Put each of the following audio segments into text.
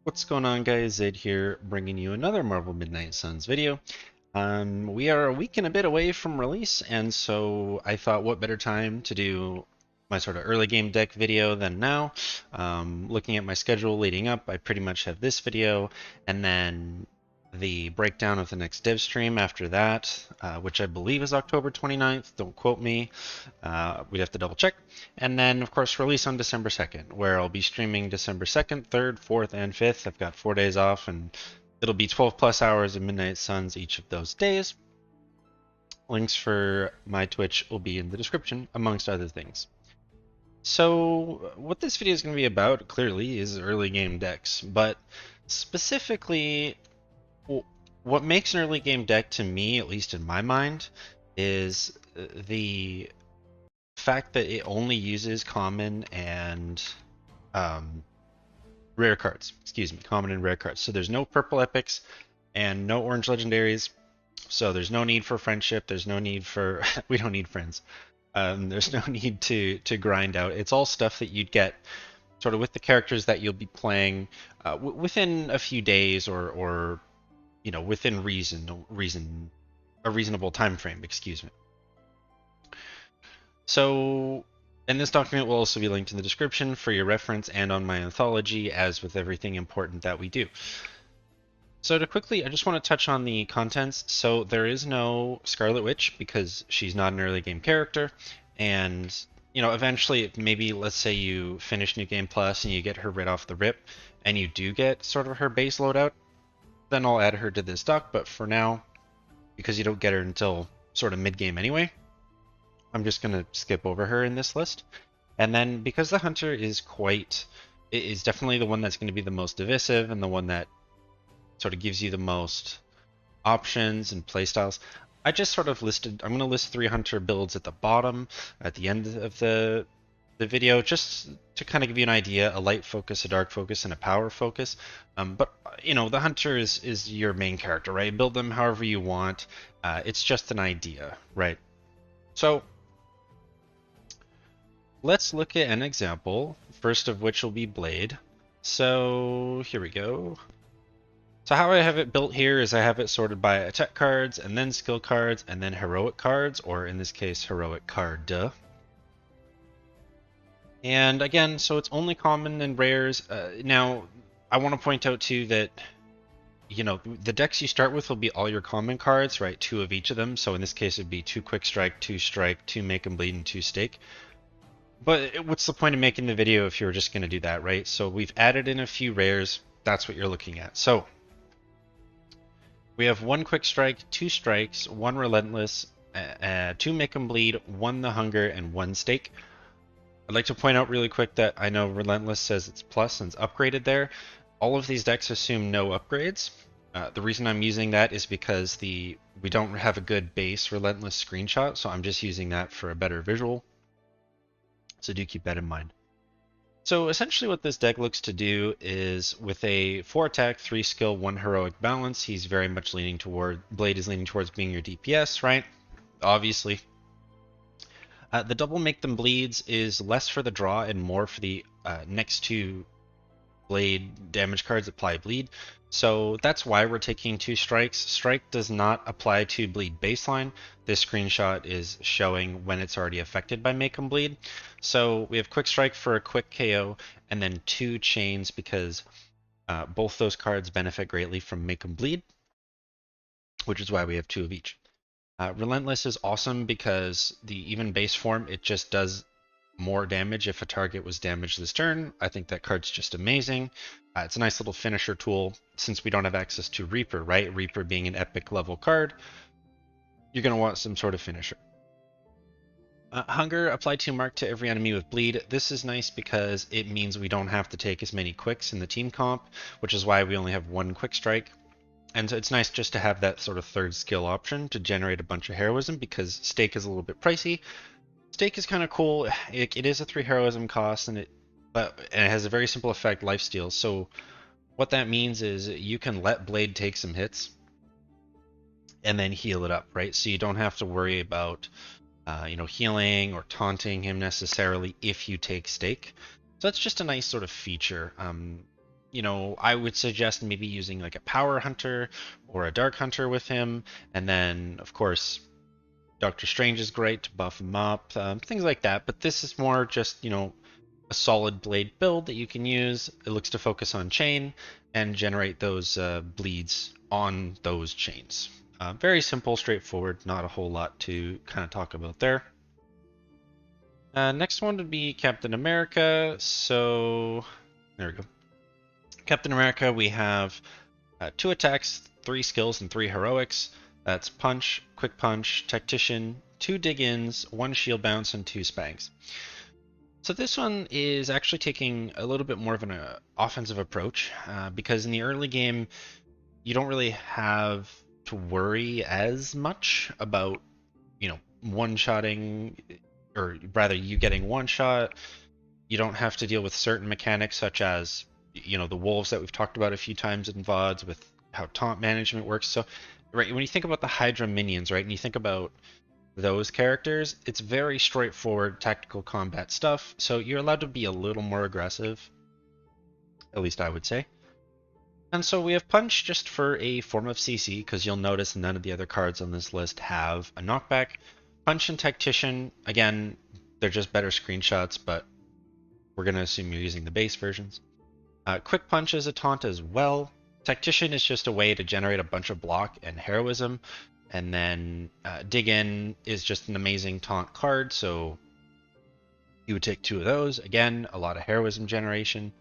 What's going on, guys? Zedd here, bringing you another Marvel Midnight Suns video. We are a week and a bit away from release, and so I thought what better time to do my sort of early game deck video than now. Looking at my schedule leading up, I pretty much have this video, and then the breakdown of the next dev stream after that, which I believe is October 29th. Don't quote me. We'd have to double check. And then, of course, release on December 2nd, where I'll be streaming December 2nd, 3rd, 4th, and 5th. I've got 4 days off, and it'll be 12 plus hours of Midnight Suns each of those days. Links for my Twitch will be in the description, amongst other things. So, what this video is going to be about, clearly, is early game decks, but specifically, what makes an early game deck to me, at least in my mind, is the fact that it only uses common and rare cards. Excuse me, common and rare cards. So there's no purple epics and no orange legendaries. So there's no need for friendship. There's no need for we don't need friends. There's no need to grind out. It's all stuff that you'd get sort of with the characters that you'll be playing within a few days or within a reasonable time frame. Excuse me. So, and this document will also be linked in the description for your reference and on my anthology, as with everything important that we do. So to quickly, I just want to touch on the contents. So there is no Scarlet Witch because she's not an early game character, and eventually, maybe let's say you finish New Game Plus and you get her right off the rip, and you do get sort of her base loadout, then I'll add her to this doc. But for now, because you don't get her until sort of mid game anyway, I'm just going to skip over her in this list. And then because the Hunter is definitely the one that's going to be the most divisive and the one that sort of gives you the most options and playstyles, I just sort of I'm going to list 3 Hunter builds at the bottom, at the end of the video, just to kind of give you an idea: a light focus, a dark focus, and a power focus. But the Hunter is your main character, right? Build them however you want. It's just an idea, right? So let's look at an example, first of which will be Blade. So here we go. So how I have it built here is I have it sorted by attack cards, and then skill cards, and then heroic cards, or in this case, heroic card. And again, so it's only common and rares. Now, I want to point out too that the decks you start with will be all your common cards, right? 2 of each of them. So in this case, it'd be 2 quick strike, 2 strike, 2 make and bleed, and 2 stake. But what's the point of making the video if you were just going to do that, right? So we've added in a few rares. That's what you're looking at. So we have 1 quick strike, 2 strikes, 1 relentless, 2 make 'em bleed, 1 the hunger, and 1 stake. I'd like to point out really quick that I know relentless says it's plus and it's upgraded there. All of these decks assume no upgrades. The reason I'm using that is because we don't have a good base relentless screenshot, so I'm just using that for a better visual. So do keep that in mind. So essentially what this deck looks to do is, with a 4 attack, 3 skill, 1 heroic balance, he's very much leaning toward, Blade is leaning towards being your DPS, right? Obviously. The double make them bleeds is less for the draw and more for the next 2 Blade damage cards apply bleed. So that's why we're taking 2 strikes. Strike does not apply to bleed baseline. This screenshot is showing when it's already affected by make 'em bleed. So we have quick strike for a quick KO, and then 2 chains because both those cards benefit greatly from make 'em bleed, which is why we have 2 of each. Relentless is awesome because the even base form, it just does more damage if a target was damaged this turn. I think that card's just amazing. It's a nice little finisher tool since we don't have access to Reaper, right? Reaper being an epic level card, you're going to want some sort of finisher. Hunger, apply 2 mark to every enemy with bleed. This is nice because it means we don't have to take as many quicks in the team comp, which is why we only have 1 quick strike. And so it's nice just to have that sort of 3rd skill option to generate a bunch of heroism, because stake is a little bit pricey. Stake is kind of cool. It is a 3 heroism cost, and it has a very simple effect, lifesteal. So what that means is you can let Blade take some hits and then heal it up, right? So you don't have to worry about healing or taunting him necessarily if you take stake. So that's just a nice sort of feature. you know, I would suggest maybe using like a power hunter or a dark hunter with him, and then of course Doctor Strange is great to buff him up, things like that. But this is more just, you know, a solid blade build that you can use. It looks to focus on chain and generate those bleeds on those chains. Very simple, straightforward, not a whole lot to kind of talk about there. Next one would be Captain America. So there we go. Captain America, we have 2 attacks, 3 skills, and 3 heroics. That's Punch, Quick Punch, Tactician, 2 Dig-Ins, 1 Shield Bounce, and 2 Spangs. So this one is actually taking a little bit more of an offensive approach because in the early game, you don't really have to worry as much about, you know, one-shotting, or rather you getting one shot. You don't have to deal with certain mechanics such as, you know, the wolves that we've talked about a few times in VODs with how taunt management works. So, right, when you think about the Hydra minions, right, and you think about those characters, it's very straightforward tactical combat stuff, so you're allowed to be a little more aggressive, at least I would say. And so we have Punch just for a form of CC, because you'll notice none of the other cards on this list have a knockback. Punch and Tactician, again, they're just better screenshots, but we're going to assume you're using the base versions. Quick Punch is a taunt as well. Tactician is just a way to generate a bunch of block and heroism. And then Dig In is just an amazing taunt card, so you would take 2 of those. Again, a lot of heroism generation.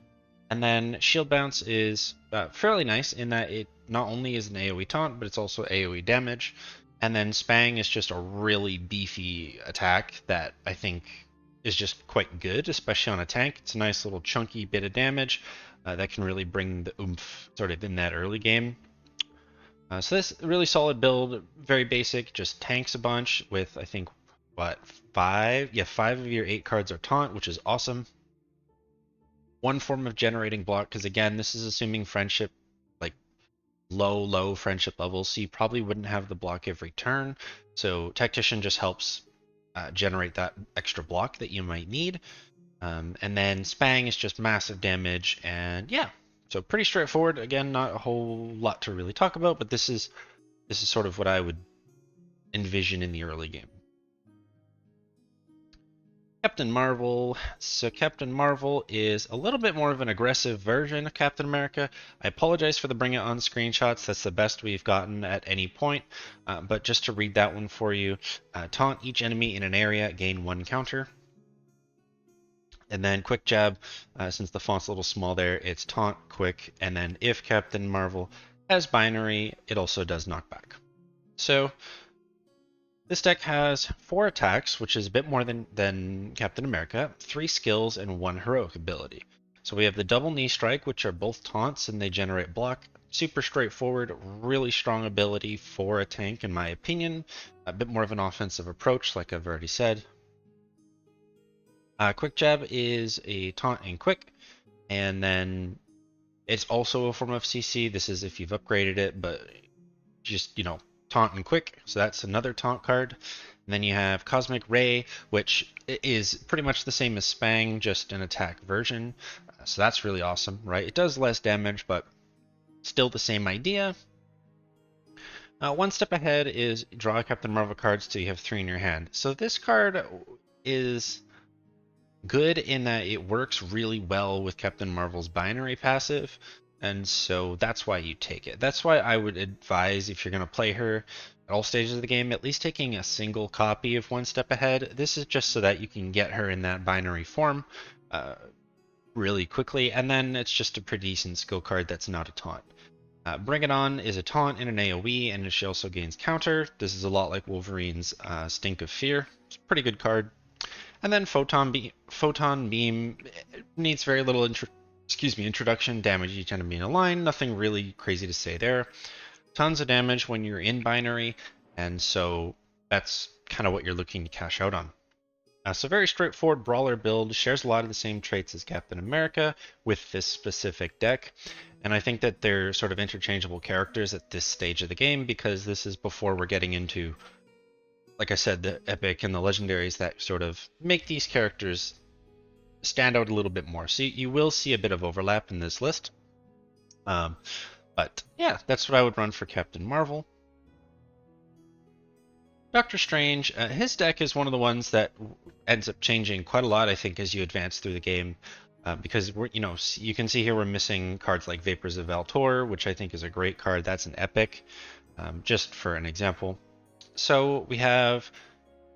And then Shield Bounce is fairly nice in that it not only is an AoE taunt, but it's also AoE damage. And then Spang is just a really beefy attack that I think is just quite good, especially on a tank. It's a nice little chunky bit of damage that can really bring the oomph sort of in that early game. So this really solid build, very basic, just tanks a bunch with, I think, what, 5? Yeah, 5 of your 8 cards are taunt, which is awesome. 1 form of generating block, because again, this is assuming friendship, like low friendship levels, so you probably wouldn't have the block every turn. So Tactician just helps generate that extra block that you might need. And then Spang is just massive damage, and yeah. So pretty straightforward. Again, not a whole lot to really talk about, but this is sort of what I would envision in the early game. Captain Marvel. So Captain Marvel is a little bit more of an aggressive version of Captain America. I apologize for the bring it on screenshots. That's the best we've gotten at any point. But just to read that one for you, taunt each enemy in an area, gain 1 counter. And then Quick Jab, since the font's a little small there, it's taunt, quick, and then if Captain Marvel has binary, it also does knockback. So this deck has 4 attacks, which is a bit more than Captain America, 3 skills, and 1 heroic ability. So we have the double knee strike, which are both taunts and they generate block. Super straightforward, really strong ability for a tank in my opinion. A bit more of an offensive approach, like I've already said. Quick Jab is a taunt and quick, and then it's also a form of CC. This is if you've upgraded it, but just, you know, taunt and quick, so that's another taunt card. And then you have Cosmic Ray, which is pretty much the same as Spang, just an attack version. So that's really awesome, right? It does less damage, but still the same idea. 1 step ahead is draw Captain Marvel cards till you have 3 in your hand. So this card is good in that it works really well with Captain Marvel's binary passive, and so that's why you take it. That's why I would advise, if you're going to play her at all stages of the game, at least taking a single copy of 1 step ahead. This is just so that you can get her in that binary form really quickly, and then it's just a pretty decent skill card that's not a taunt. Bring It On is a taunt and an AoE, and she also gains counter. This is a lot like Wolverine's Stink of Fear. It's a pretty good card. And then Photon Beam needs very little introduction. Damage each enemy in a line. Nothing really crazy to say there. Tons of damage when you're in binary, and so that's kind of what you're looking to cash out on. So very straightforward brawler build. Shares a lot of the same traits as Captain America with this specific deck. And I think that they're sort of interchangeable characters at this stage of the game, because this is before we're getting into, like I said, the epic and the legendaries that sort of make these characters stand out a little bit more. So you will see a bit of overlap in this list. Um, but yeah, that's what I would run for Captain Marvel. Doctor Strange, his deck is one of the ones that ends up changing quite a lot, I think, as you advance through the game. Because you can see here we're missing cards like Vapors of Valtor, which I think is a great card. That's an epic, just for an example. So we have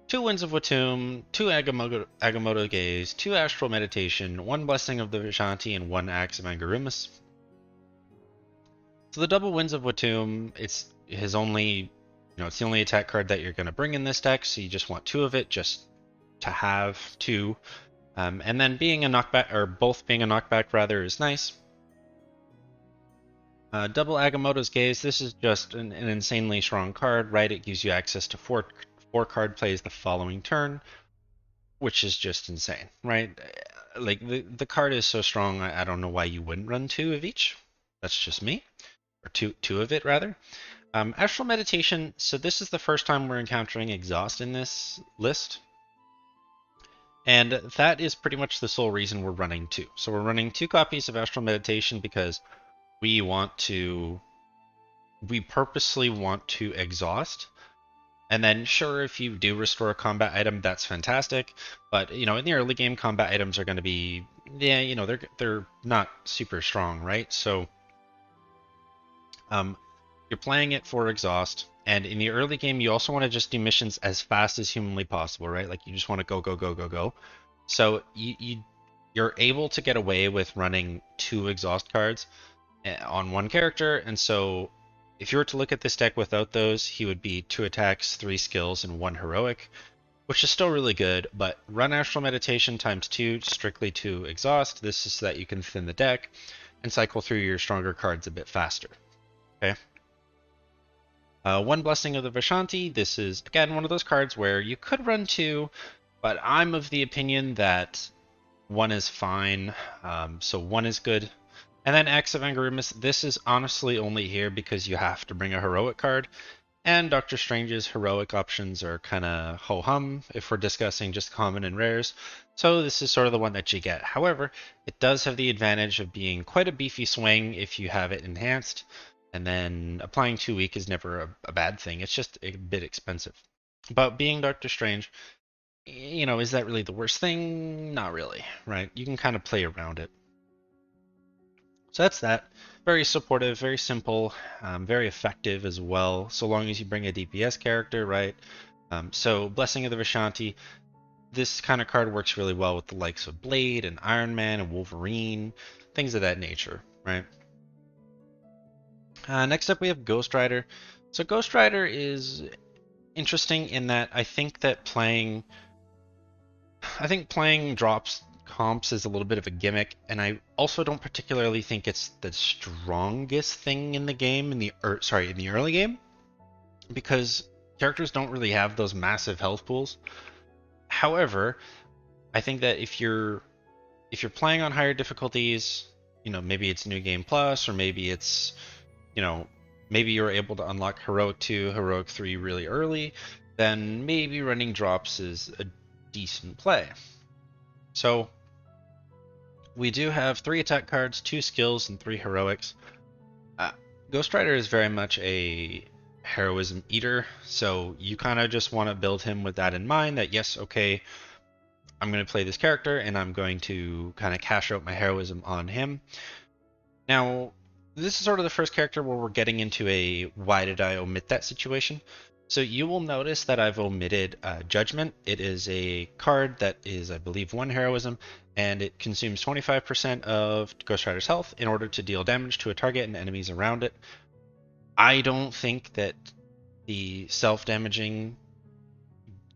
2 Winds of Watum, 2 Agamotto Gaze, 2 Astral Meditation, 1 Blessing of the Vishanti, and 1 Axe of Angarimus. So the double Winds of Watum, it's his only, it's the only attack card that you're going to bring in this deck, so you just want 2 of it just to have 2. And then being a knockback, or both being a knockback rather, is nice. Double Agamotto's Gaze, this is just an insanely strong card, right? It gives you access to four card plays the following turn, which is just insane, right? Like, the card is so strong, I don't know why you wouldn't run 2 of each. That's just me. Or two of it, rather. Astral Meditation, so this is the first time we're encountering Exhaust in this list. And that is pretty much the sole reason we're running 2. So we're running 2 copies of Astral Meditation because we purposely want to exhaust. And then sure, if you do restore a combat item, that's fantastic. But in the early game, combat items are going to be, they're not super strong, right? So you're playing it for exhaust. And in the early game, you also want to just do missions as fast as humanly possible, right? Like, you just want to go, go, go, go, go. So you're able to get away with running 2 exhaust cards on 1 character. And so if you were to look at this deck without those, he would be 2 attacks, 3 skills, and 1 heroic, which is still really good. But run Astral Meditation times 2 strictly to exhaust. This is so that you can thin the deck and cycle through your stronger cards a bit faster. Okay. 1 Blessing of the Vishanti. This is, again, one of those cards where you could run 2, but I'm of the opinion that 1 is fine. So 1 is good. And then Axe of Angarimus. This is honestly only here because you have to bring a heroic card. And Doctor Strange's heroic options are kind of ho-hum if we're discussing just common and rares. So this is sort of the one that you get. However, it does have the advantage of being quite a beefy swing if you have it enhanced. And then applying 2 weak is never a bad thing. It's just a bit expensive. But being Doctor Strange, is that really the worst thing? Not really, right? You can kind of play around it. So that's that. Very supportive, very simple, very effective as well, so long as you bring a DPS character, right? So Blessing of the Vishanti, this kind of card works really well with the likes of Blade and Iron Man and Wolverine, things of that nature, right? Next up we have Ghost Rider. So Ghost Rider is interesting in that I think playing drops comps is a little bit of a gimmick, and I also don't particularly think it's the strongest thing in the game in the early game, because characters don't really have those massive health pools. However, I think that if you're playing on higher difficulties, maybe it's New Game Plus, or maybe it's maybe you're able to unlock Heroic 2, Heroic 3 really early, then maybe running drops is a decent play. So we do have 3 attack cards, 2 skills, and 3 heroics. Ghost Rider is very much a heroism eater, so you kind of just want to build him with that in mind, that yes, okay, I'm going to play this character and I'm going to kind of cash out my heroism on him. Now, this is sort of the first character where we're getting into a why did I omit that situation. So you will notice that I've omitted Judgment. It is a card that is, I believe, 1 heroism, and it consumes 25% of Ghost Rider's health in order to deal damage to a target and enemies around it. I don't think that the self-damaging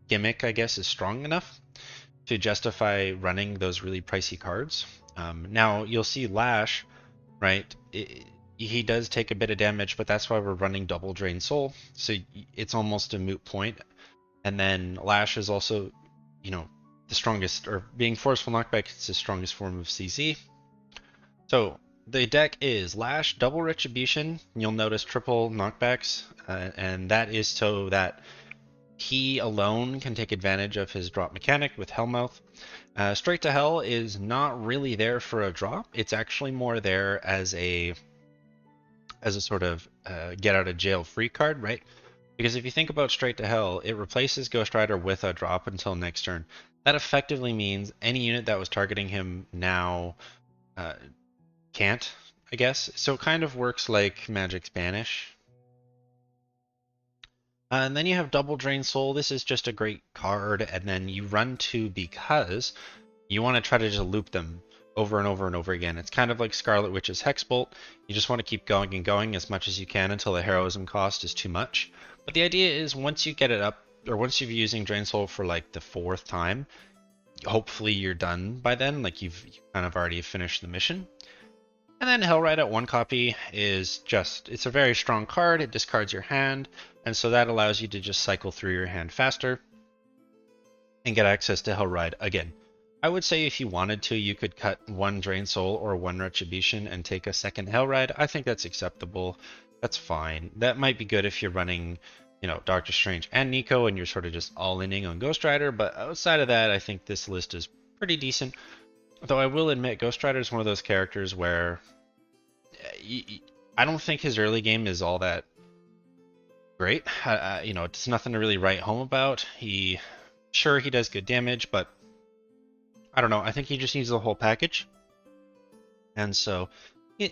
gimmick, I guess, is strong enough to justify running those really pricey cards. Now, you'll see Lash, right? He does take a bit of damage, but that's why we're running double Drain Soul, so it's almost a moot point. And then Lash is also, the strongest, or being Forceful Knockback, it's the strongest form of CC. So the deck is Lash, double Retribution, you'll notice triple knockbacks, and that is so that he alone can take advantage of his drop mechanic with Hellmouth. Straight to Hell is not really there for a drop, it's actually more there as a as a sort of get out of jail free card, right? Because if you think about Straight to Hell, it replaces Ghost Rider with a drop until next turn. That effectively means any unit that was targeting him now uh, can't, I guess. So it kind of works like Magic's Banish. And then you have Double Drain Soul. This is just a great card, and then you run 2 because you want to try to just loop them over and over and over again. It's kind of like Scarlet Witch's Hexbolt. You just want to keep going and going as much as you can until the heroism cost is too much. But the idea is once you get it up, or once you've using Drain Soul for like the 4th time, hopefully you're done by then, like you've kind of already finished the mission. And then Hellride at 1 copy is just, it's a very strong card, it discards your hand, and so that allows you to just cycle through your hand faster and get access to Hellride again. I would say if you wanted to, you could cut 1 Drain Soul or 1 Retribution and take a second Hellride. I think that's acceptable. That's fine. That might be good if you're running, you know, Doctor Strange and Nico and you're sort of just all-inning on Ghost Rider, but outside of that, I think this list is pretty decent. Though I will admit, Ghost Rider is one of those characters where I don't think his early game is all that great. You know, it's nothing to really write home about. Sure, he does good damage, but I don't know. I think he just needs the whole package. And so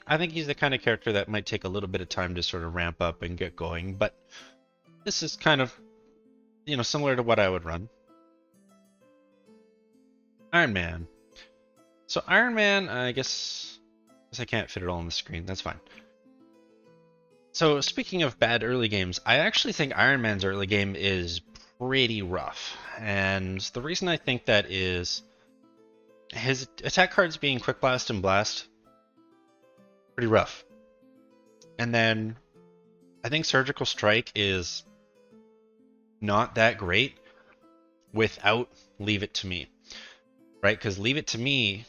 I think he's the kind of character that might take a little bit of time to sort of ramp up and get going. But this is kind of, you know, similar to what I would run. Iron Man. So Iron Man, I guess I can't fit it all on the screen. That's fine. So speaking of bad early games, I actually think Iron Man's early game is pretty rough. And the reason I think that is his attack cards being Quick Blast and Blast, pretty rough. And then I think Surgical Strike is not that great without Leave It to Me. Right? Because Leave It to Me,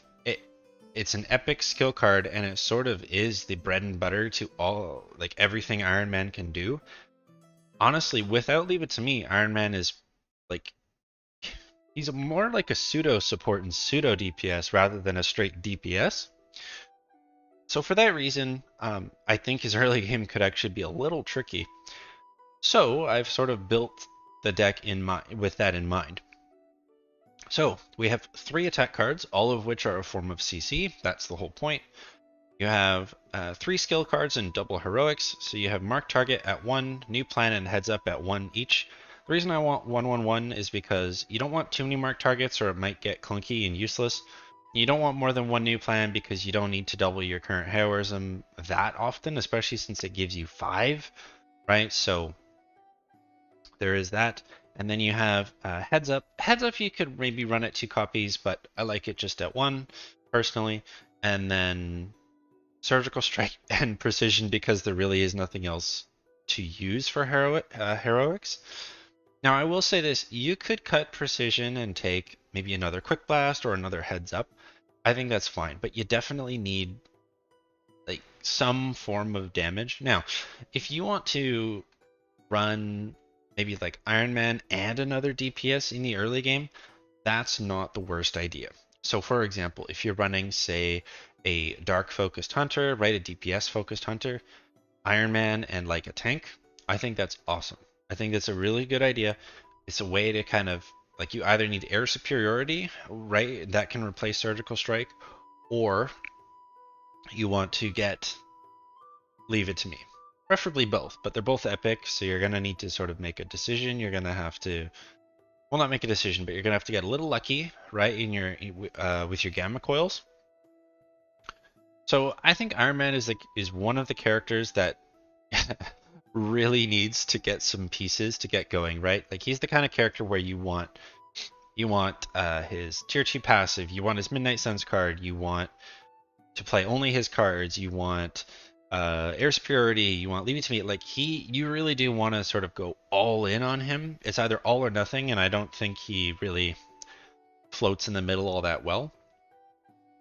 it's an epic skill card, and it sort of is the bread and butter to all, like, everything Iron Man can do. Honestly, without Leave It to Me, Iron Man is like, he's more like a pseudo support and pseudo DPS rather than a straight DPS. So for that reason, I think his early game could actually be a little tricky. So I've sort of built the deck with that in mind. So we have 3 attack cards, all of which are a form of CC. That's the whole point. You have 3 skill cards and double heroics. So you have Mark Target at 1, New Plan and Heads Up at 1 each. The reason I want 1/1/1 is because you don't want too many Mark Targets or it might get clunky and useless. You don't want more than 1 New Plan because you don't need to double your current heroism that often, especially since it gives you 5, right? So there is that. And then you have Heads Up. Heads Up, you could maybe run it 2 copies, but I like it just at 1, personally. And then Surgical Strike and Precision, because there really is nothing else to use for heroics. Now, I will say this. You could cut Precision and take maybe another Quick Blast or another Heads Up. I think that's fine, but you definitely need like some form of damage. Now, if you want to run maybe like Iron Man and another DPS in the early game, that's not the worst idea. So for example, if you're running, say, a dark focused hunter, right, a DPS focused hunter, Iron Man and like a tank, I think that's awesome. I think that's a really good idea. It's a way to kind of, like, you either need air superiority, right, that can replace Surgical Strike, or you want to get Leave It to Me. Preferably both, but they're both epic, so you're going to need to sort of make a decision. You're going to have to, well, not make a decision, but you're going to have to get a little lucky, right, in your with your gamma coils. So I think Iron Man is one of the characters that really needs to get some pieces to get going, right? Like, he's the kind of character where you want his tier 2 passive, you want his Midnight Suns card, you want to play only his cards, you want air superiority, you want Leave It to Me. Like, you really do want to sort of go all in on him. It's either all or nothing, and I don't think he really floats in the middle all that well.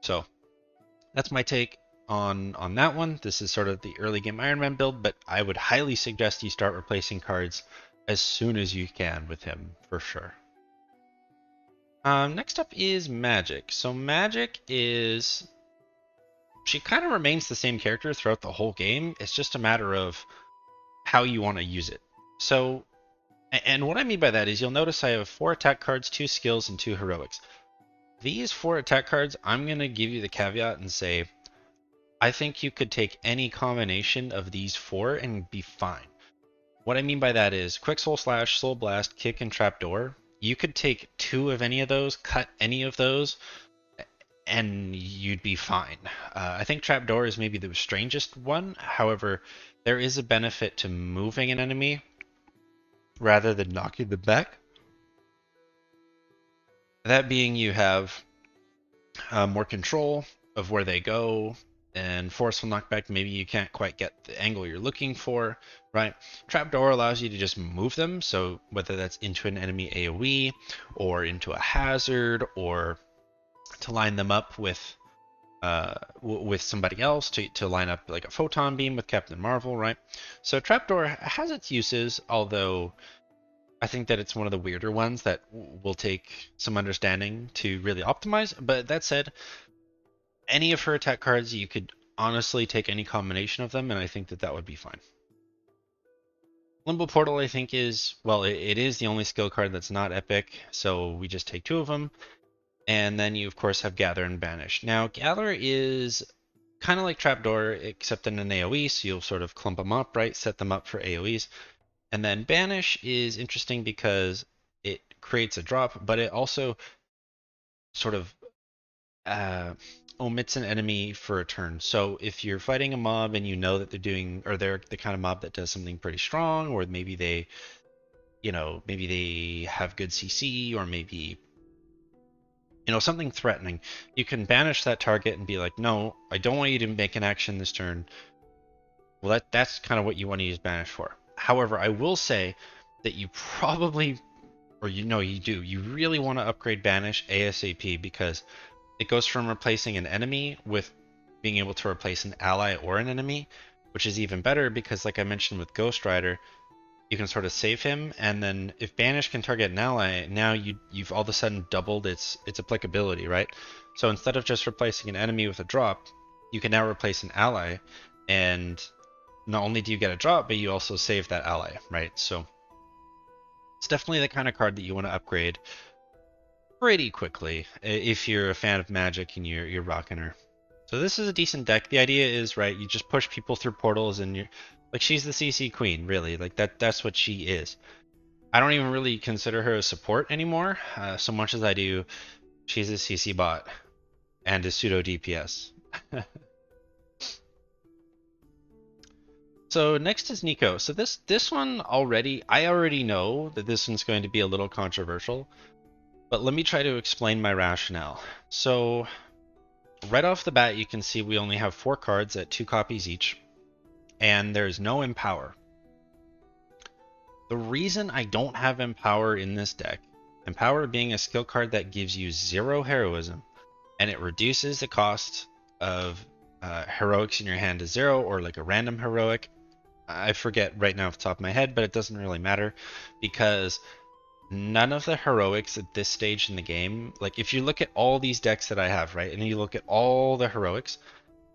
So that's my take on that one. This is sort of the early game Iron Man build, but I would highly suggest you start replacing cards as soon as you can with him, for sure. Next up is Magik. So Magik is she kind of remains the same character throughout the whole game. It's just a matter of how you want to use it. So, and what I mean by that is you'll notice I have 4 attack cards, 2 skills, and 2 heroics. These 4 attack cards, I'm going to give you the caveat and say, I think you could take any combination of these 4 and be fine. What I mean by that is Quick Soul Slash, Soul Blast, Kick, and Trapdoor. You could take 2 of any of those, cut any of those, and you'd be fine. I think Trapdoor is maybe the strangest one. However, there is a benefit to moving an enemy rather than knocking them back. That being, you have more control of where they go, and forceful knockback, maybe you can't quite get the angle you're looking for, right? Trapdoor allows you to just move them, so whether that's into an enemy AoE, or into a hazard, or to line them up with somebody else, to line up like a photon beam with Captain Marvel, right? So Trapdoor has its uses, although I think that it's one of the weirder ones that will take some understanding to really optimize. But that said, any of her attack cards, you could honestly take any combination of them, and I think that that would be fine. Limbo Portal, I think, is, well, it is the only skill card that's not epic, so we just take 2 of them. And then you, of course, have Gather and Banish. Now, Gather is kind of like Trapdoor, except in an AoE, so you'll sort of clump them up, right? Set them up for AoEs. And then Banish is interesting because it creates a drop, but it also sort of omits an enemy for a turn. So if you're fighting a mob and you know that they're doing, or they're the kind of mob that does something pretty strong, or maybe they, maybe they have good CC, or maybe, something threatening, you can banish that target and be like, no, I don't want you to make an action this turn. Well, that's kind of what you want to use Banish for. However, I will say that you probably, or you do, you really want to upgrade Banish ASAP, because it goes from replacing an enemy with being able to replace an ally or an enemy, which is even better because, like I mentioned with Ghost Rider, you can sort of save him, and then if Banish can target an ally, now you've all of a sudden doubled its applicability, right? So instead of just replacing an enemy with a drop, you can now replace an ally, and not only do you get a drop, but you also save that ally, right? So it's definitely the kind of card that you want to upgrade pretty quickly if you're a fan of Magik and you're rocking her. So this is a decent deck. The idea is, right, you just push people through portals, and you're like, she's the CC queen, really. Like that's what she is. I don't even really consider her a support anymore, so much as I do. She's a CC bot and a pseudo DPS. So next is Nico. So this one I already know that this one's going to be a little controversial, but let me try to explain my rationale. So right off the bat, you can see we only have 4 cards at 2 copies each, and there's no Empower. The reason I don't have Empower in this deck, Empower being a skill card that gives you 0 heroism, and it reduces the cost of heroics in your hand to 0, or like a random heroic. I forget right now off the top of my head, but it doesn't really matter, because none of the heroics at this stage in the game, like if you look at all these decks that I have, right, and you look at all the heroics,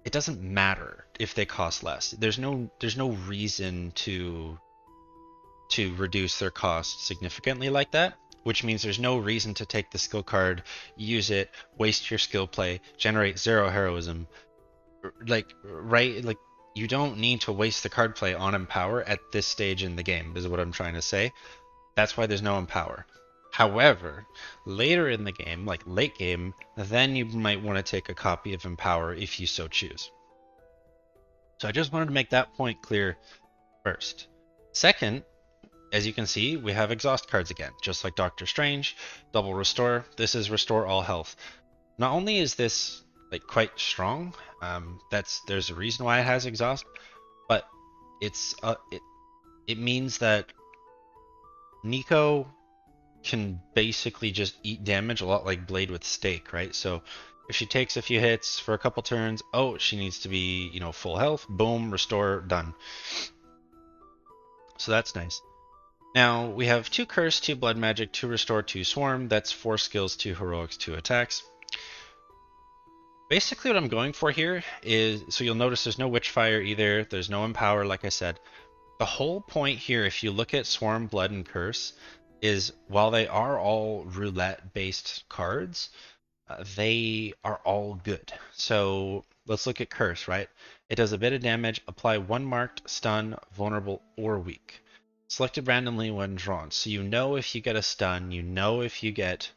it doesn't matter if they cost less. There's no reason to reduce their cost significantly like that, which means there's no reason to take the skill card, use it, waste your skill play, generate 0 heroism. Like, right? Like, you don't need to waste the card play on Empower at this stage in the game, is what I'm trying to say. That's why there's no Empower. However, later in the game, like late game, then you might want to take a copy of Empower if you so choose. So I just wanted to make that point clear first. Second, as you can see, we have exhaust cards again, just like Doctor Strange. Double Restore. This is Restore All Health. Not only is this like quite strong, there's a reason why it has exhaust, but it means that Nico can basically just eat damage a lot like Blade with Stake, right? So if she takes a few hits for a couple turns, oh, she needs to be, full health, boom, restore, done. So that's nice. Now we have 2 Curse, 2 Blood Magic, 2 Restore, 2 Swarm. That's 4 skills, 2 heroics, 2 attacks. Basically, what I'm going for here is, so you'll notice there's no Witchfire either. There's no Empower, like I said. The whole point here, if you look at Swarm, Blood, and Curse, is while they are all roulette-based cards, they are all good. So let's look at Curse, right? It does a bit of damage, apply one marked, stun, vulnerable, or weak. Selected randomly when drawn. So you know if you get a stun, you know if you get,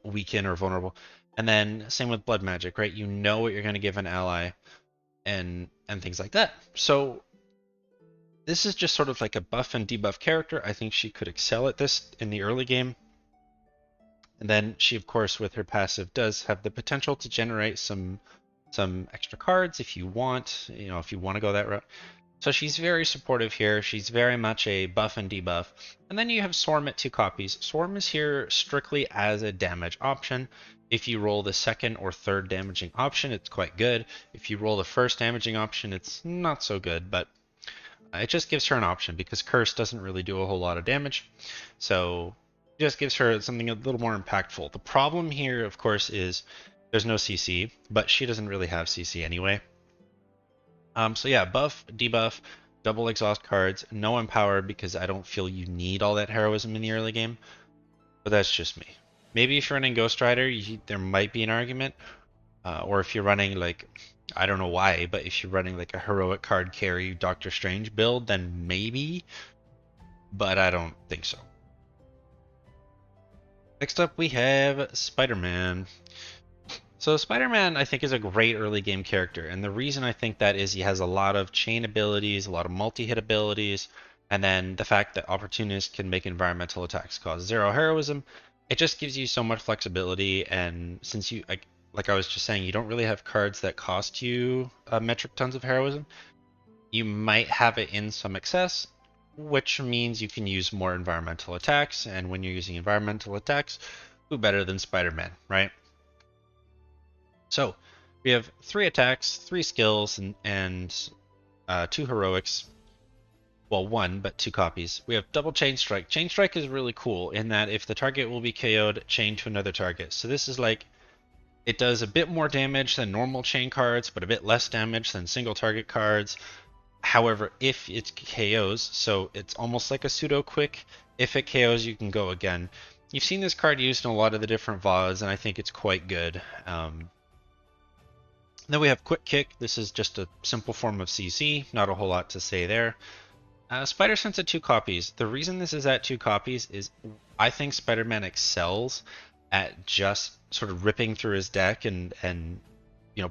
weaken or vulnerable. And then same with Blood Magic, right? You know what you're going to give an ally and things like that. So this is just sort of like a buff and debuff character. I think she could excel at this in the early game. And then she, of course, with her passive, does have the potential to generate some extra cards if you want, if you want to go that route. So she's very supportive here. She's very much a buff and debuff. And then you have Swarm at 2 copies. Swarm is here strictly as a damage option. If you roll the second or third damaging option, it's quite good. If you roll the first damaging option, it's not so good, but it just gives her an option because Curse doesn't really do a whole lot of damage. So it just gives her something a little more impactful. The problem here, of course, is there's no CC, but she doesn't really have CC anyway. So yeah, buff, debuff, double exhaust cards, no empower because I don't feel you need all that heroism in the early game. But that's just me. Maybe if you're running Ghost Rider, there might be an argument. Or if you're running like, I don't know why, but if you're running like a heroic card carry Doctor Strange build, then maybe. But I don't think so. Next up we have Spider-Man. So Spider-Man, I think, is a great early game character, and the reason I think that is he has a lot of chain abilities, a lot of multi-hit abilities, and then the fact that Opportunist can make environmental attacks cause 0 heroism. It just gives you so much flexibility, and since you, like I was just saying, you don't really have cards that cost you metric tons of heroism, you might have it in some excess, which means you can use more environmental attacks, and when you're using environmental attacks, who better than Spider-Man, right? So we have 3 attacks, 3 skills, and 2 heroics. Well, 1, but 2 copies. We have double chain strike. Chain strike is really cool in that if the target will be KO'd, chain to another target. So this is like, it does a bit more damage than normal chain cards, but a bit less damage than single target cards. However, if it KOs, so it's almost like a pseudo quick. If it KOs, you can go again. You've seen this card used in a lot of the different VODs, and I think it's quite good. Then we have Quick Kick. This is just a simple form of CC, not a whole lot to say there. Spider Sense at 2 copies. The reason this is at 2 copies is I think Spider-Man excels at just sort of ripping through his deck and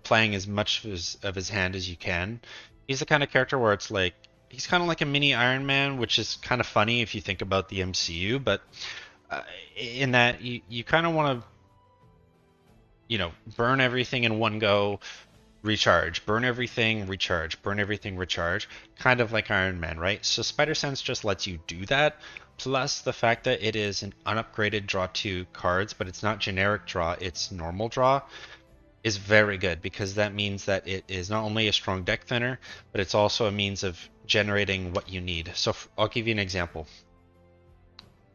playing as much of his hand as you can. He's the kind of character where it's like, he's kind of like a mini Iron Man, which is kind of funny if you think about the MCU, but in that you kind of want to, burn everything in one go, recharge, burn everything, recharge, burn everything, recharge, kind of like Iron Man, right? So Spider Sense just lets you do that, plus the fact that it is an unupgraded draw 2 cards, but it's not generic draw, it's normal draw, is very good because that means that it is not only a strong deck thinner, but it's also a means of generating what you need. So I'll give you an example.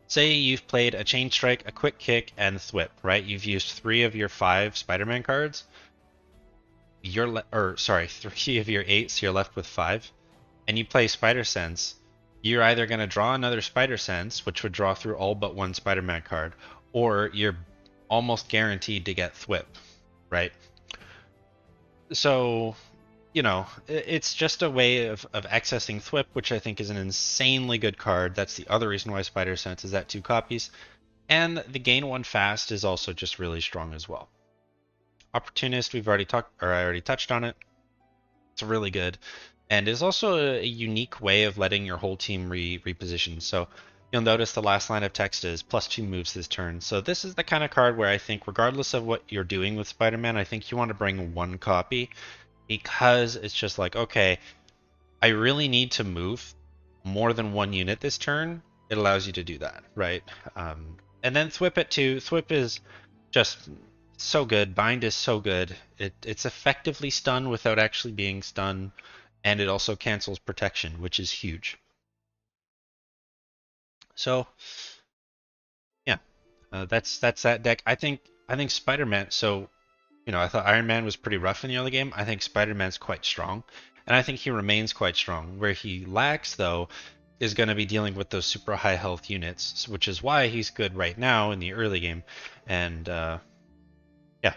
Say you've played a Chain Strike, a Quick Kick, and Thwip, right? You've used 3 of your 5 Spider-Man cards. 3 of your 8, so you're left with 5, and you play Spider Sense, you're either going to draw another Spider Sense, which would draw through all but one Spider-Man card, or you're almost guaranteed to get Thwip, right? So, it's just a way of accessing Thwip, which I think is an insanely good card. That's the other reason why Spider Sense is at 2 copies. And the gain 1 fast is also just really strong as well. Opportunist, I already touched on it. It's really good, and is also a unique way of letting your whole team reposition. So you'll notice the last line of text is +2 moves this turn. So this is the kind of card where I think, regardless of what you're doing with Spider-Man, I think you want to bring 1 copy, because it's just like, okay, I really need to move more than 1 unit this turn. It allows you to do that, right? And then Thwip at 2. Thwip is just so good. Bind is so good. It's effectively stun without actually being stun, and it also cancels protection, which is huge. So yeah, that's that deck. I think Spider-Man. So I thought Iron Man was pretty rough in the early game. I think Spider-Man's quite strong, and I think he remains quite strong. Where he lacks, though, is going to be dealing with those super high health units, which is why he's good right now in the early game. And yeah.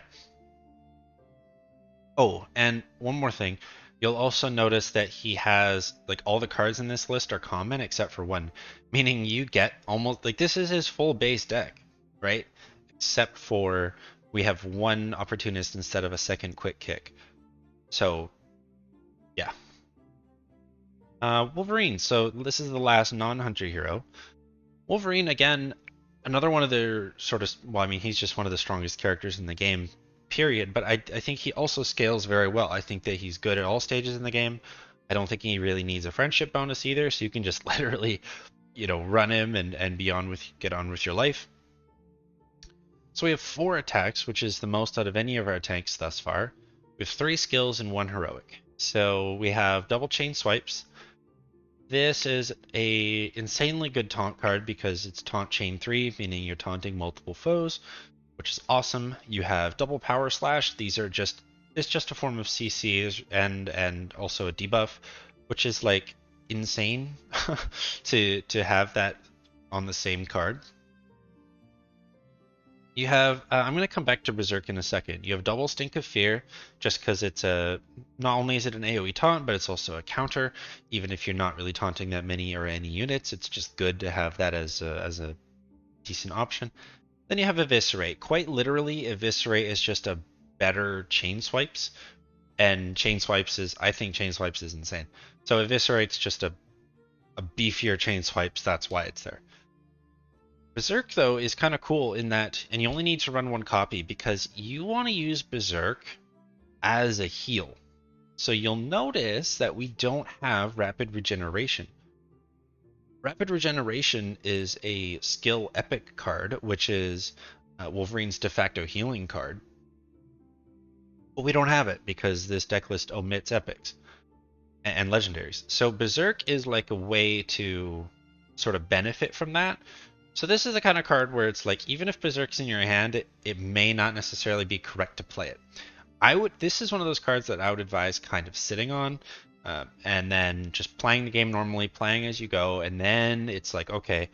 Oh, and one more thing. You'll also notice that he has, like, all the cards in this list are common except for one, meaning you get almost, like, this is his full base deck, right? Except for we have one opportunist instead of a second quick kick. So, yeah. Wolverine. So this is the last non-hunter hero. Wolverine, again, another one of the sort of, well, I mean, he's just one of the strongest characters in the game, period. But I think he also scales very well. I think that he's good at all stages in the game. I don't think he really needs a friendship bonus either, so you can just literally, run him and get on with your life. So we have 4 attacks, which is the most out of any of our tanks thus far. We have 3 skills and 1 heroic. So we have double chain swipes. This is a insanely good taunt card because it's taunt chain 3, meaning you're taunting multiple foes, which is awesome. You have double power slash. It's just a form of CC and also a debuff, which is like insane to have that on the same card. You have, I'm going to come back to Berserk in a second. You have double Stink of Fear, just because not only is it an AoE taunt, but it's also a counter. Even if you're not really taunting that many or any units, it's just good to have that as a decent option. Then you have Eviscerate. Quite literally, Eviscerate is just a better Chain Swipes, and I think Chain Swipes is insane. So Eviscerate's just a beefier Chain Swipes, that's why it's there. Berserk, though, is kind of cool in that, and you only need to run 1 copy because you want to use Berserk as a heal. So you'll notice that we don't have Rapid Regeneration. Rapid Regeneration is a skill epic card, which is Wolverine's de facto healing card. But we don't have it because this deck list omits epics and legendaries. So Berserk is like a way to sort of benefit from that. So this is the kind of card where it's like, even if Berserk's in your hand, it may not necessarily be correct to play it. This is one of those cards that I would advise kind of sitting on, and then just playing the game normally, playing as you go, and then it's like, okay,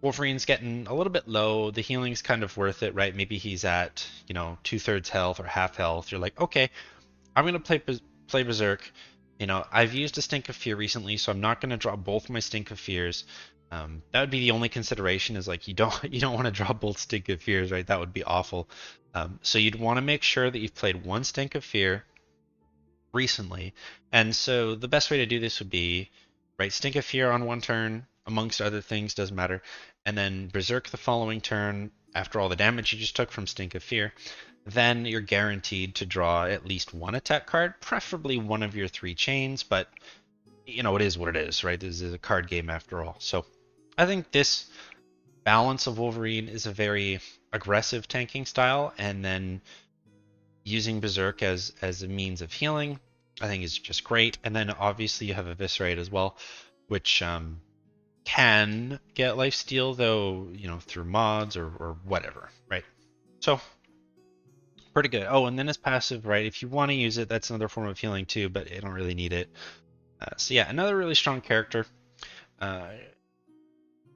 Wolverine's getting a little bit low, the healing's kind of worth it, right? Maybe he's at, 2/3 health or half health. You're like, okay, I'm going to play Berserk. I've used a Stink of Fear recently, so I'm not going to draw both my Stink of Fears. That would be the only consideration, is like you don't want to draw both Stink of Fears, right? That would be awful. So you'd want to make sure that you've played 1 Stink of Fear recently. And so the best way to do this would be, right, Stink of Fear on 1 turn, amongst other things, doesn't matter, and then Berserk the following turn after all the damage you just took from Stink of Fear. Then you're guaranteed to draw at least 1 attack card, preferably one of your 3 chains, but it is what it is, right? This is a card game after all. So I think this balance of Wolverine is a very aggressive tanking style, and then using Berserk as a means of healing, I think is just great. And then obviously you have Eviscerate as well, which can get lifesteal, though, through mods or whatever, right? So pretty good. Oh, and then his passive, right? If you want to use it, that's another form of healing too, but you don't really need it. So yeah, another really strong character.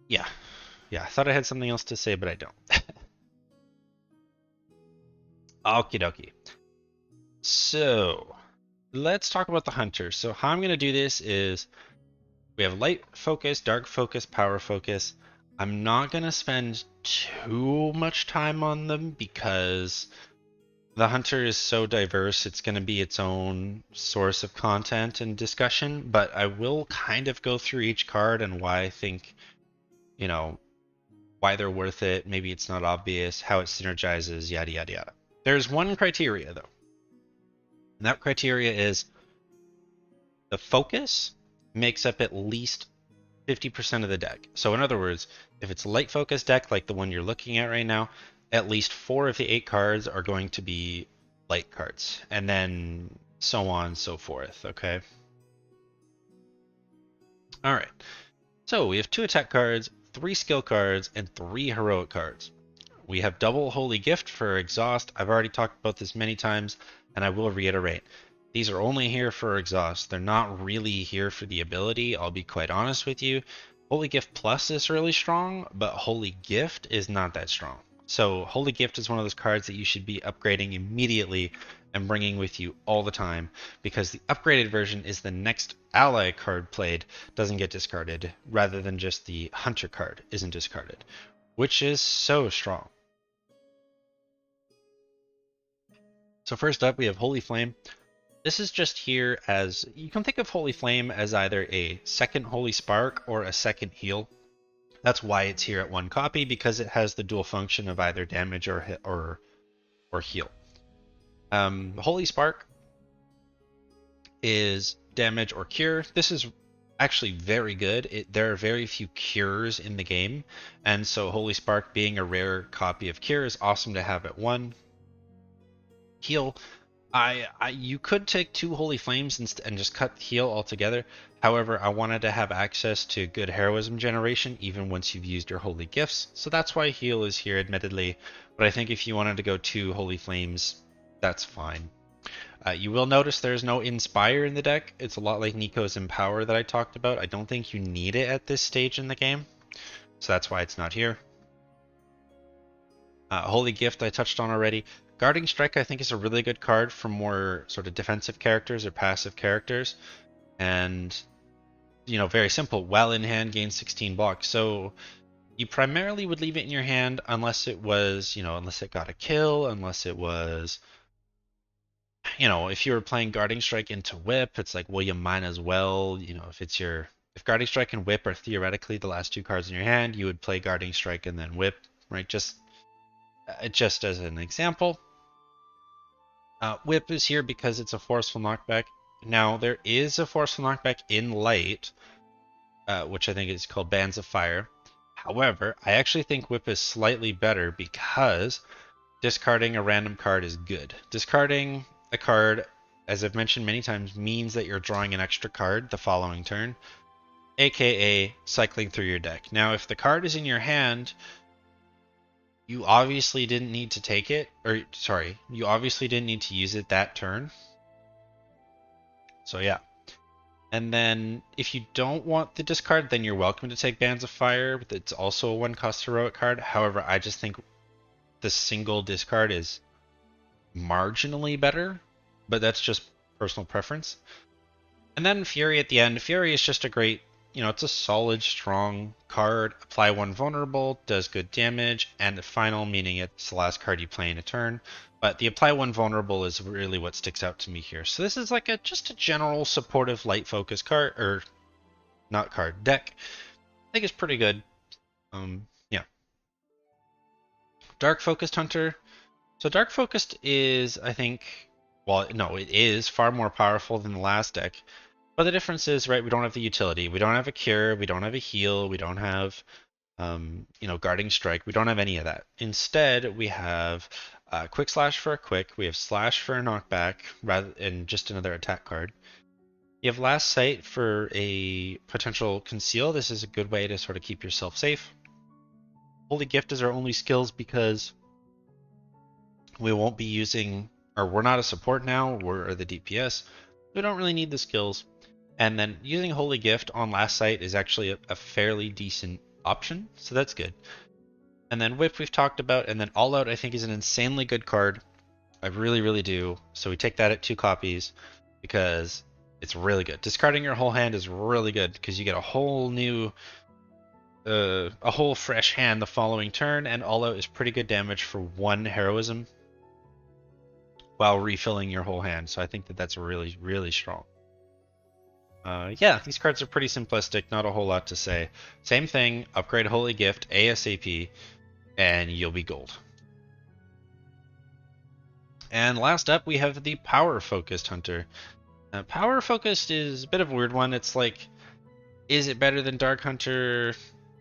Yeah, I thought I had something else to say, but I don't. Okie dokie. So let's talk about the hunters. So how I'm going to do this is, we have light focus, dark focus, power focus. I'm not going to spend too much time on them because the hunter is so diverse, it's going to be its own source of content and discussion, but I will kind of go through each card and why I think, why they're worth it. Maybe it's not obvious, how it synergizes, yada, yada, yada. There's one criteria, though. And that criteria is the focus makes up at least 50% of the deck. So in other words, if it's a light focus deck like the one you're looking at right now, at least 4 of the 8 cards are going to be light cards, and then so on and so forth, okay? All right, so we have 2 attack cards, 3 skill cards, and 3 heroic cards. We have double Holy Gift for exhaust. I've already talked about this many times, and I will reiterate. These are only here for exhaust. They're not really here for the ability, I'll be quite honest with you. Holy Gift Plus is really strong, but Holy Gift is not that strong. So Holy Gift is one of those cards that you should be upgrading immediately and bringing with you all the time, because the upgraded version is the next ally card played doesn't get discarded, rather than just the Hunter card isn't discarded, which is so strong. So first up, we have Holy Flame. This is just here as, you can think of Holy Flame as either a second Holy Spark or a second heal. That's why it's here at one copy, because it has the dual function of either damage or heal. Holy Spark is damage or cure. This is actually very good. There are very few cures in the game, and so Holy Spark being a rare copy of cure is awesome to have at one. Heal. You could take two Holy Flames and just cut heal altogether. However, I wanted to have access to good heroism generation even once you've used your Holy Gifts, so that's why heal is here admittedly, but I think if you wanted to go two Holy Flames, that's fine. You will notice there's no Inspire in the deck. It's a lot like Nico's Empower that I talked about. I don't think you need it at this stage in the game, so that's why it's not here. Holy Gift I touched on already. Guarding Strike I think is a really good card for more sort of defensive characters or passive characters. And, you know, very simple. While in hand, gain 16 blocks. So you primarily would leave it in your hand unless it was, you know, unless it got a kill, unless it was, you know, if you were playing Guarding Strike into Whip, it's like, well, you might as well, you know, if Guarding Strike and Whip are theoretically the last two cards in your hand, you would play Guarding Strike and then Whip, right? Just as an example. Whip is here because it's a forceful knockback. Now, there is a forceful knockback in Light, which I think is called Bands of Fire. However, I actually think Whip is slightly better because discarding a random card is good. Discarding a card, as I've mentioned many times, means that you're drawing an extra card the following turn, aka cycling through your deck. Now, if the card is in your hand, you obviously didn't need to take it, or sorry, you obviously didn't need to use it that turn. So yeah. And then if you don't want the discard, then you're welcome to take Bands of Fire, but it's also a one-cost heroic card. However, I just think the single discard is marginally better, but that's just personal preference. And then Fury at the end. Fury is just a great, you know, it's a solid, strong card. Apply one vulnerable, does good damage, and the final, meaning it's the last card you play in a turn. But the apply one vulnerable is really what sticks out to me here. So this is like just a general supportive light focus card, or not card, deck. I think it's pretty good. Yeah. Dark Focused Hunter. So Dark Focused is, I think, well, no, it is far more powerful than the last deck. But the difference is, right, we don't have the utility. We don't have a cure. We don't have a heal. We don't have, you know, Guarding Strike. We don't have any of that. Instead, we have Quick Slash for a quick. We have Slash for a knockback, and just another attack card. You have Last Sight for a potential conceal. This is a good way to sort of keep yourself safe. Holy Gift is our only skills because we won't be using, or we're not a support now. We're the DPS. We don't really need the skills. And then using Holy Gift on Last Sight is actually a fairly decent option, so that's good. And then Whip we've talked about, and then All Out I think is an insanely good card. I really, really do. So we take that at 2 copies because it's really good. Discarding your whole hand is really good because you get a whole new, a whole fresh hand the following turn, and All Out is pretty good damage for 1 heroism while refilling your whole hand. So I think that that's really, really strong. Yeah, these cards are pretty simplistic, not a whole lot to say. Same thing, upgrade Holy Gift ASAP, and you'll be gold. And last up, we have the Power Focused Hunter. Power Focused is a bit of a weird one. It's like, is it better than Dark Hunter?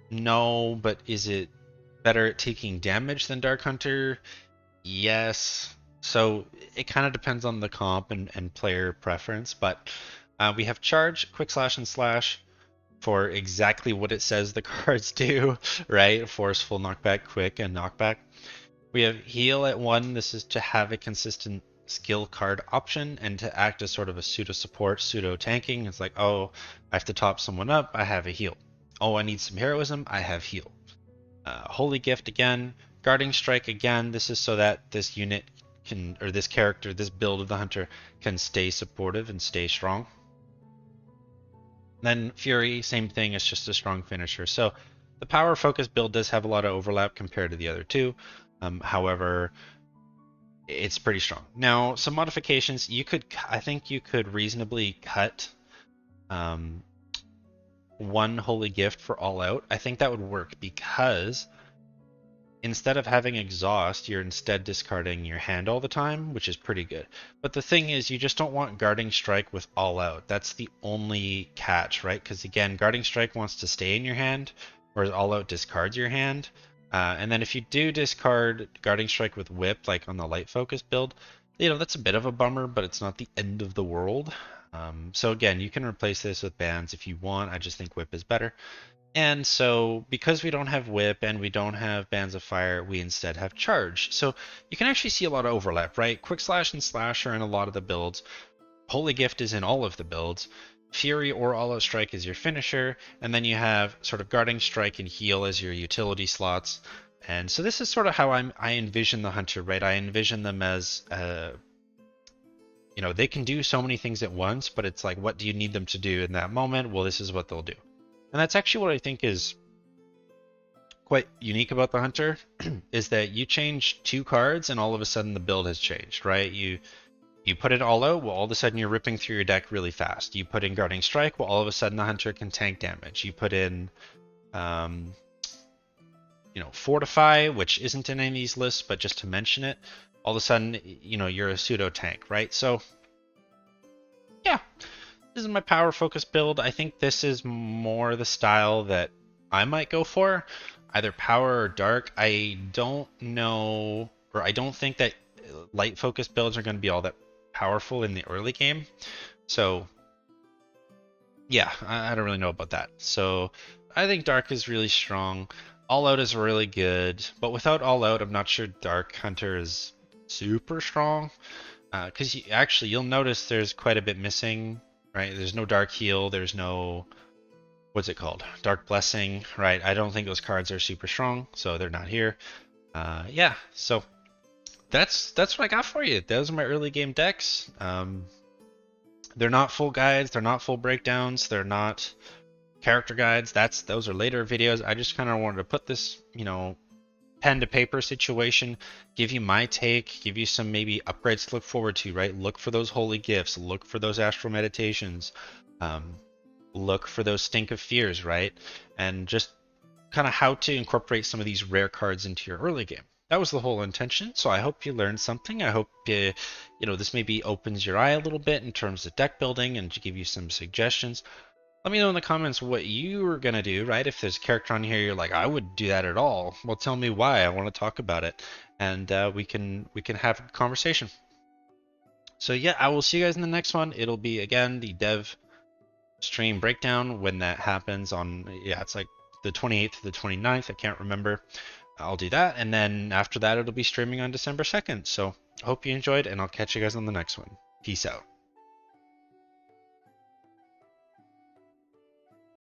No, but is it better at taking damage than Dark Hunter? Yes. So it kind of depends on the comp and player preference, but we have Charge, Quick Slash, and Slash for exactly what it says the cards do, right? Forceful, Knockback, Quick, and Knockback. We have heal at 1. This is to have a consistent skill card option and to act as sort of a pseudo support, pseudo tanking. It's like, oh, I have to top someone up, I have a heal. Oh, I need some heroism, I have heal. Holy Gift again, Guarding Strike again. This is so that this unit can, or this character, this build of the hunter can stay supportive and stay strong. Then Fury, same thing, it's just a strong finisher. So the power focus build does have a lot of overlap compared to the other two. However, it's pretty strong. Now, some modifications you could, I think you could reasonably cut one Holy Gift for All Out. I think that would work because instead of having exhaust, you're instead discarding your hand all the time, which is pretty good. But the thing is, you just don't want Guarding Strike with All Out. That's the only catch, right? Because again, Guarding Strike wants to stay in your hand, whereas All Out discards your hand. And then if you do discard Guarding Strike with Whip, like on the light focus build, you know, that's a bit of a bummer, but it's not the end of the world. So again, you can replace this with bands if you want. I just think Whip is better. And so because we don't have Whip and we don't have Bands of Fire, we instead have Charge. So you can actually see a lot of overlap, right? Quick Slash and Slash are in a lot of the builds. Holy Gift is in all of the builds. Fury or All Out Strike is your finisher. And then you have sort of Guarding Strike and Heal as your utility slots. And so this is sort of how I envision the Hunter, right? I envision them as, you know, they can do so many things at once, but it's like, what do you need them to do in that moment? Well, this is what they'll do. And that's actually what I think is quite unique about the Hunter, is that you change 2 cards and all of a sudden the build has changed, right? You put it all out, well, all of a sudden you're ripping through your deck really fast. You put in Guarding Strike, well, all of a sudden the Hunter can tank damage. You put in, you know, Fortify, which isn't in any of these lists, but just to mention it, all of a sudden, you know, you're a pseudo tank, right? So, yeah. This is my power focus build. I think this is more the style that I might go for, either power or dark. I don't know, or I don't think that light focus builds are going to be all that powerful in the early game. So yeah, I don't really know about that. So I think dark is really strong. All out is really good, but without all out, I'm not sure dark hunter is super strong. Because actually you'll notice there's quite a bit missing. Right, there's no Dark Heal, there's no, what's it called? Dark Blessing, right? I don't think those cards are super strong, so they're not here. Yeah, so that's what I got for you. Those are my early game decks. They're not full guides, they're not full breakdowns, they're not character guides. Those are later videos. I just kind of wanted to put this, you know, pen to paper situation, give you my take, give you some maybe upgrades to look forward to, right? Look for those holy gifts, look for those astral meditations, look for those stink of fears, right? And just kind of how to incorporate some of these rare cards into your early game. That was the whole intention. So I hope you learned something. I hope you know, this maybe opens your eye a little bit in terms of deck building and to give you some suggestions. Let me know in the comments what you were gonna do, right? If there's a character on here you're like, I wouldn't do that at all. Well, tell me why. I want to talk about it, and we can have a conversation. So yeah, I will see you guys in the next one. It'll be again the dev stream breakdown when that happens on, yeah, it's like the 28th to the 29th. I can't remember. I'll do that, and then after that it'll be streaming on December 2nd. So I hope you enjoyed, and I'll catch you guys on the next one. Peace out.